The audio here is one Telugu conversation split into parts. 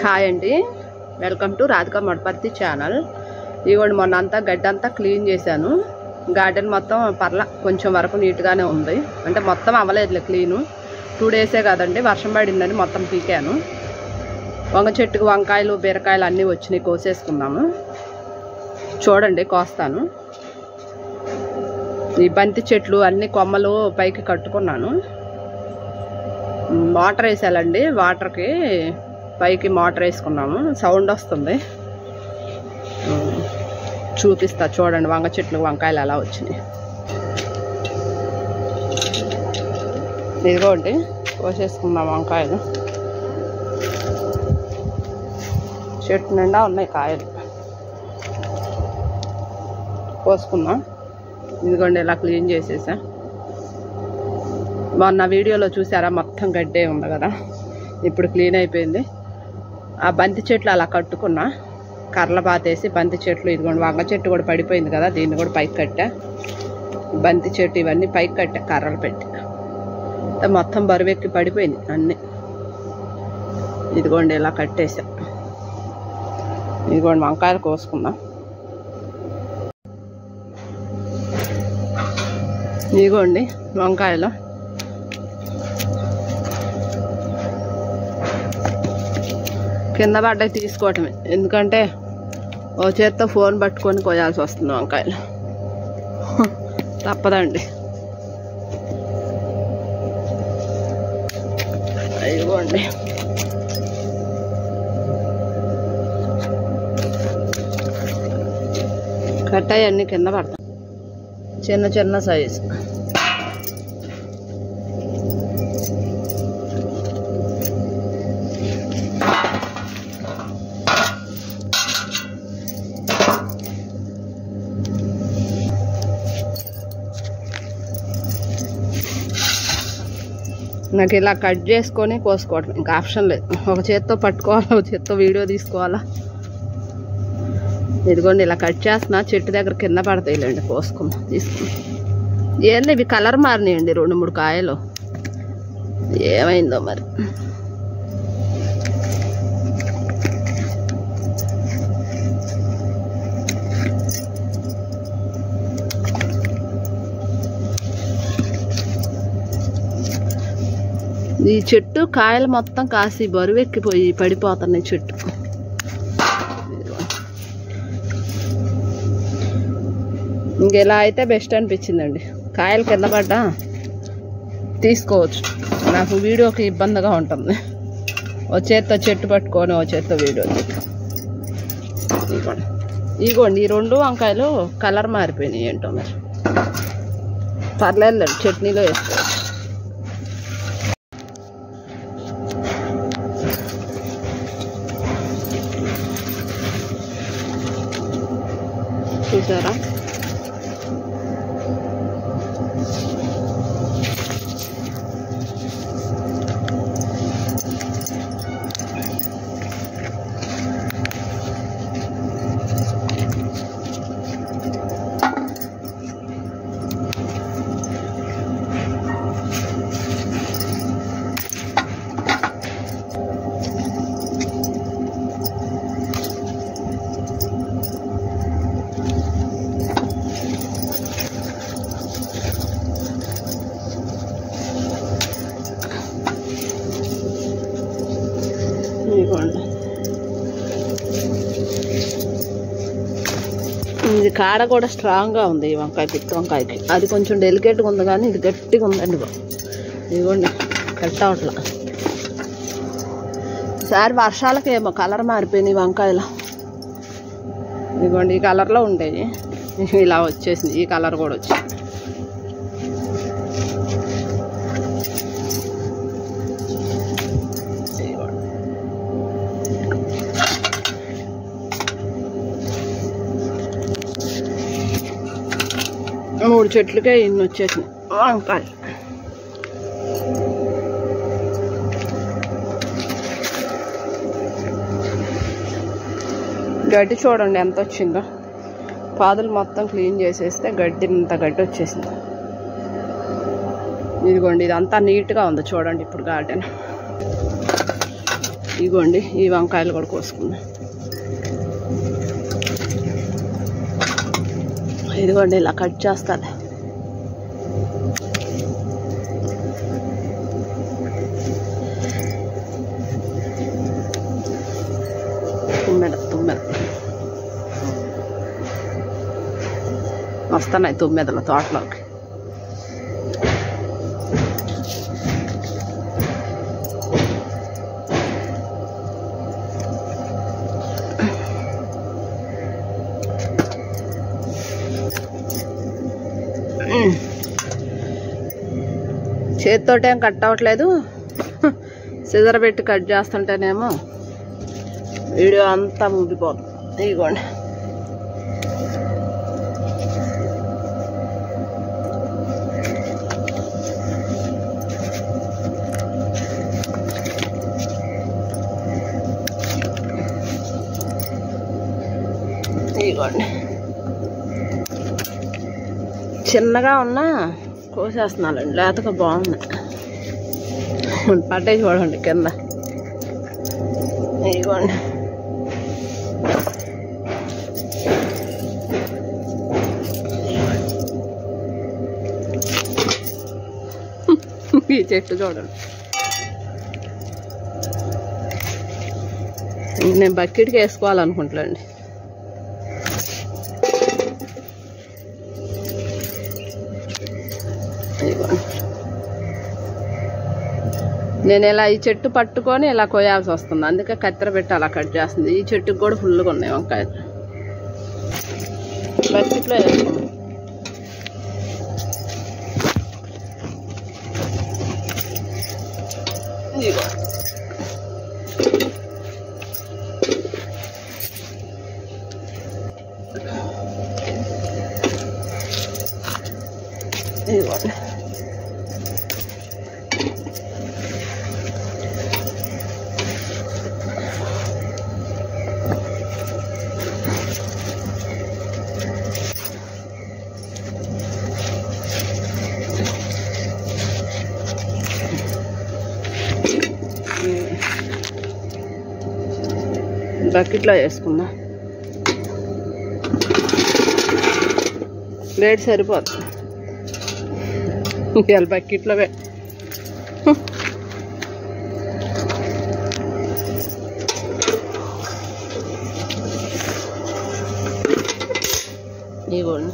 హాయ్ అండి, welcome to Radhika Madaparthi channel. ఇదిగోండి, మొన్న అంతా గడ్డి అంతా క్లీన్ చేశాను. గార్డెన్ మొత్తం కొంచెం వరకు నీట్గానే ఉంది. అంటే మొత్తం అవ్వలేదులే క్లీను. 2 డేసే కదండి, వర్షం పడిందని మొత్తం పీకాను. వంగ చెట్టుకు వంకాయలు బీరకాయలు అన్నీ వచ్చినాయి, కోసేసుకున్నాము. చూడండి, కోస్తాను. ఈ బంతి చెట్లు అన్ని కొమ్మలు పైకి కట్టుకున్నాను. మోటార్ వేసాలండి, వాటర్కి పైకి మోటార్ వేసుకున్నాము. సౌండ్ వస్తుంది, చూపిస్తా. చూడండి, వంగ చెట్లు వంకాయలు ఎలా వచ్చినాయి. ఇదిగోండి, కోసేసుకున్నాం వంకాయలు. చెట్టు నిండా ఉన్నాయి కాయలు, కోసుకున్నాం. ఇదిగోండి, ఇలా క్లీన్ చేసేసా. మొన్న వీడియోలో చూసారా, మొత్తం గడ్డే ఉంది కదా, ఇప్పుడు క్లీన్ అయిపోయింది. ఆ బంతి చెట్లు అలా కట్టుకున్నా, కర్రల బాతేసి బంతి చెట్లు. ఇదిగోండి, వంగ చెట్టు కూడా పడిపోయింది కదా, దీన్ని కూడా పైకి కట్టా. బంతి చెట్టు ఇవన్నీ పైకి కట్టా, కర్రలు పెట్టి. మొత్తం బరువెక్కి పడిపోయింది అన్నీ. ఇదిగోండి, ఇలా కట్టేసా. ఇదిగోండి, వంకాయలు కోసుకుందాం. ఇదిగోండి వంకాయలు. కింద పడ్డాయి తీసుకోవటమే, ఎందుకంటే ఓ చేత్తో ఫోన్ పట్టుకొని కోయాల్సి వస్తుంది వంకాయలు. తప్పదండి. ఇదిగోండి, కట్టాయి అన్నీ కింద పడతాయి, చిన్న చిన్న సైజు. నాకు ఇలా కట్ చేసుకొని కోసుకోవటం, ఇంకా ఆప్షన్ లేదు. ఒక చేత్తో పట్టుకోవాలా, ఒక చేత్తో వీడియో తీసుకోవాలా. ఇదిగోండి, ఇలా కట్ చేస్తున్నా. చెట్టు దగ్గర కింద పడతాయిలేండి, కోసుకుందాం, తీసుకుందాం. ఏంది ఇవి కలర్ మారినాయండి, 2-3 కాయలు. ఏమైందో మరి. ఈ చెట్టు కాయలు మొత్తం కాసి బరువెక్కిపోయి పడిపోతున్నాయి చెట్టు. ఇంకెలా అయితే బెస్ట్ అనిపించిందండి. కాయలు కింద పడ్డా తీసుకోవచ్చు, నాకు వీడియోకి ఇబ్బందిగా ఉంటుంది. ఓ చేత్తో చెట్టు పట్టుకొని ఓ చేత్తో వీడియో. ఇదిగోండి, ఈ 2 వంకాయలు కలర్ మారిపోయినాయి, ఏంటో మరి. పర్లేదు, చట్నీలో వేసుకోవచ్చు. చూసారా, ఇది కాడ కూడా స్ట్రాంగ్గా ఉంది. ఈ వంకాయ, పిత్త వంకాయకి అది కొంచెం డెలికేట్గా ఉంది, కానీ ఇది గట్టిగా ఉందండి. ఇదిగోండి, కట్ అవట్లా. ఈసారి వర్షాలకి ఏమో కలర్ మారిపోయినాయి వంకాయలు. ఇదిగోండి, ఈ కలర్లో ఉండేవి, ఇలా వచ్చేసింది. ఈ కలర్ కూడా వచ్చింది. మూడు చెట్లకే ఇన్ని వచ్చేసినాయి వంకాయలు. గడ్డి చూడండి ఎంత వచ్చిందో. పాదులు మొత్తం క్లీన్ చేసేస్తే గడ్డి ఇంత గడ్డి వచ్చేసింది. ఇదిగోండి, ఇదంతా నీట్గా ఉంది చూడండి ఇప్పుడు గార్డెన్. ఇగోండి ఈ వంకాయలు కూడా కోసుకున్నాం. ఇదిగోండి ఇలా కట్ చేస్తాను. తుమ్మెద వస్తున్నాయి తుమ్మెదలు తోటలోకి. చేతితోటేం కట్ అవ్వట్లేదు, సిజర్ పెట్టి కట్ చేస్తుంటేనేమో వీడియో అంతా ఊగిపోతుంది. ఇదిగోండి ఇదిగోండి చిన్నగా ఉన్నా కోసేస్తున్నానండి, లేతగా బాగుంది. పట్టే చూడండి కింద. ఇదిగోండి ఈ చెట్టు చూడండి. నేను బకెట్కి వేసుకోవాలనుకుంటానండి. నేను ఇలా ఈ చెట్టు పట్టుకొని ఇలా కోయాల్సి వస్తుంది, అందుకే కత్తెర పెట్టి అలా కట్ చేస్తుంది. ఈ చెట్టుకు కూడా ఫుల్గా ఉన్నాయి వంకాయలు. బకెట్లో వేసుకున్నాం. ఇదిగోండి బకెట్లో వేసుకుందాం. ప్లేట్ సరిపోతుంది. ఇవాళ బకెట్లో ఇవ్వండి.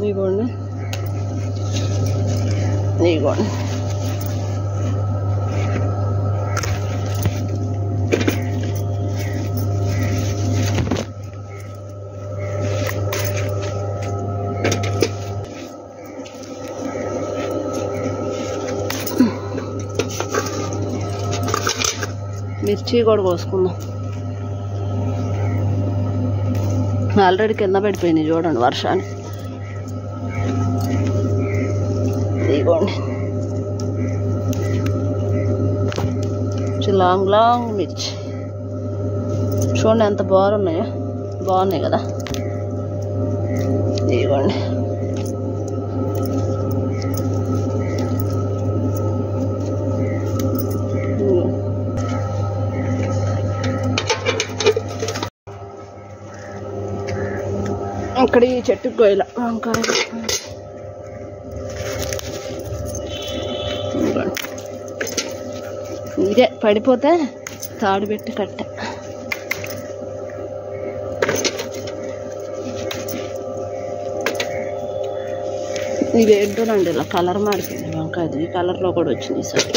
ఇవ్వండి ఇవ్వండి మిర్చి కూడా కోసుకుందాం. ఆల్రెడీ కింద పడిపోయినాయి చూడండి వర్షానికి. ఇదిగోండి లాంగ్ లాంగ్ మిర్చి చూడండి ఎంత బాగున్నాయో. బాగున్నాయి కదా. ఇదిగోండి ఇక్కడ ఈ చెట్టుకు గొయ్యల వంకాయ. ఇదే పడిపోతే తాడు పెట్టి కట్ట. ఇది ఏంటోనండి ఇలా కలర్ మారిపోయింది వంకాయ. ఈ కలర్లో కూడా వచ్చింది ఈసారి.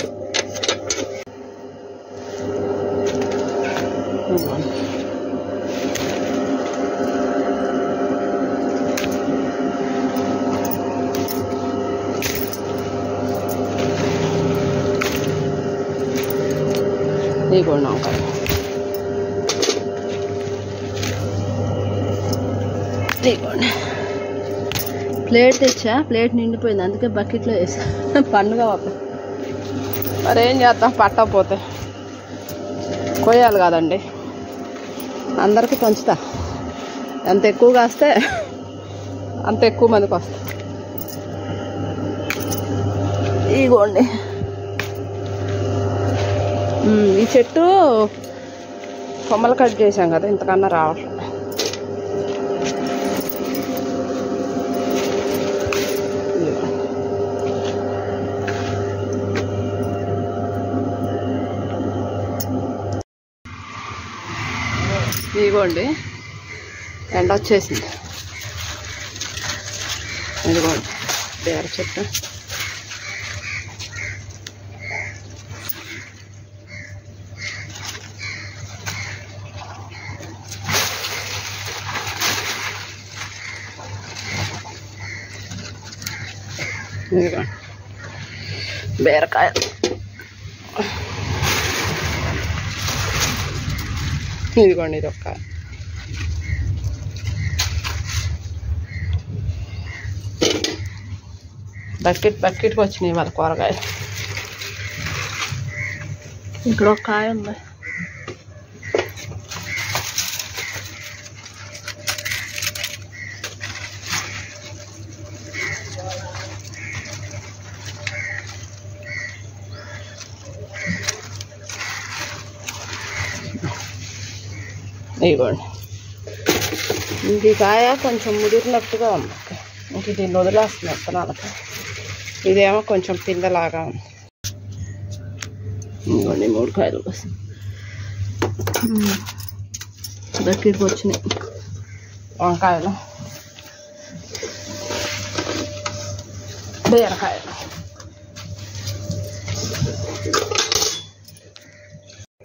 ఇదిగోండి వంకాయ. ఇదిగోండి ప్లేట్ తెచ్చా, ప్లేట్ నిండిపోయింది, అందుకే బకెట్లో వేసా. పండుగ మరి ఏం చేద్దాం, పట్టకపోతే కోయాలి కదండి. అందరికీ పంచుతా. ఎంత ఎక్కువ కాస్తే అంత ఎక్కువ మందికి వస్తుంది. ఇగోండి ఈ చెట్టు కొమ్మలు కట్ చేసాం కదా, ఇంతకన్నా రావట్లేదు. ఇదిగోండి ఎండ వచ్చేసింది. ఇదిగోండి బేర చెట్టు. ఇదిగోండి బీరకాయ. ఇదిగోండి ఇది ఒక్క బకెట్కి వచ్చినాయి వాళ్ళ కూరగాయలు. ఇక్కడ ఒక కాయ ఉంది. ఇదిగోండి ఇంక ఈ కాయ కొంచెం ముదిరినట్టుగా ఉంది. ఇంక దీన్ని వదిలేస్తుంది విత్తనాలకి. ఇదేమో కొంచెం పిందలాగా ఉంది. ఇదిగోండి 3 కాయలు కోసం బకెట్కి వచ్చినాయి. వంకాయలు, బీరకాయలు.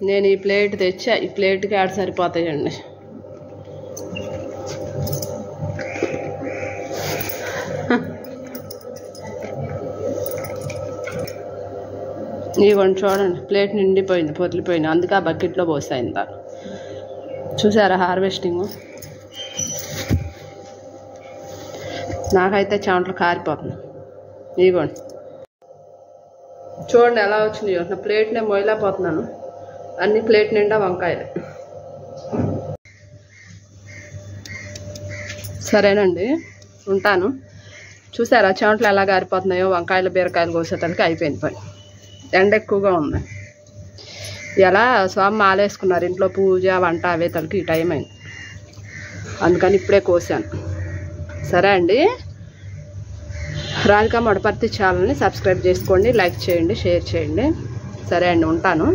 నేను ఈ ప్లేట్ తెచ్చా. ఈ ప్లేట్కి ఆడ సరిపోతాయండి. ఇవ్వండి చూడండి, ప్లేట్ నిండిపోయింది, పొదిలిపోయింది. అందుకే ఆ బకెట్లో పోసాయి. ఇంత చూసారా హార్వెస్టింగ్. నాకైతే చెమటలు కారిపోతుంది. ఇవ్వండి చూడండి ఎలా వచ్చినాయో. నా ప్లేట్నే మొయలేకపోతున్నాను. అన్ని ప్లేట్ నిండా వంకాయలు. సరేనండి ఉంటాను. చూసారా చెమటలు ఎలా గారిపోతున్నాయో. వంకాయలు బీరకాయలు కోసేతలకి అయిపోయింది పని. ఎండ ఎక్కువగా ఉంది. ఇలా స్వామి మాలేసుకున్నారు. ఇంట్లో పూజ వంట అవే తలకి ఈ టైం అయింది. అందుకని ఇప్పుడే కోసాను. సరే అండి, రాధికా మడపర్తి ఛానల్ని సబ్స్క్రైబ్ చేసుకోండి, లైక్ చేయండి, షేర్ చేయండి. సరే అండి ఉంటాను.